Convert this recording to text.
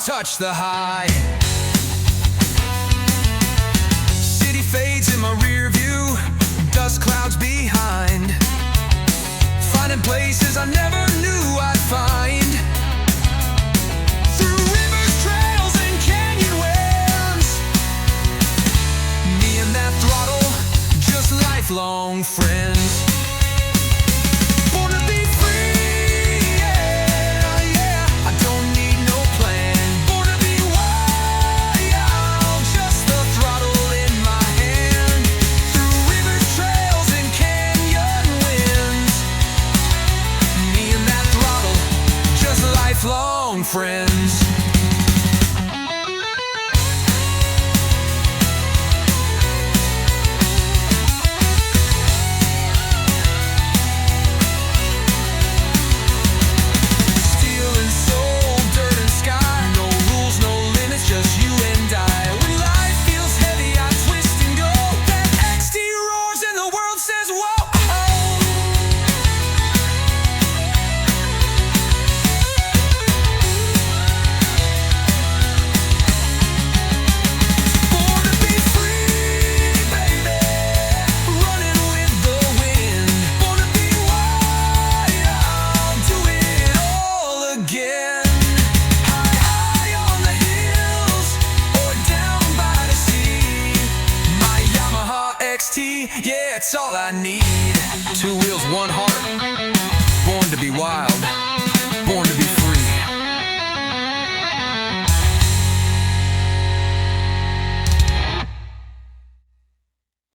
touch the high. City fades in my rear view, dust clouds behind, finding places I never knew I'd find. Through rivers, trails, and canyon winds, me and that throttle, just lifelong friends. Born to be free, yeah, yeah, I don't need no plan. Born to be wild, just the throttle in my hand. Through rivers, trails, and canyon winds, me and that throttle, just lifelong friends. Yeah, it's all I need. 2 wheels, 1 heart. Born to be wild, born to be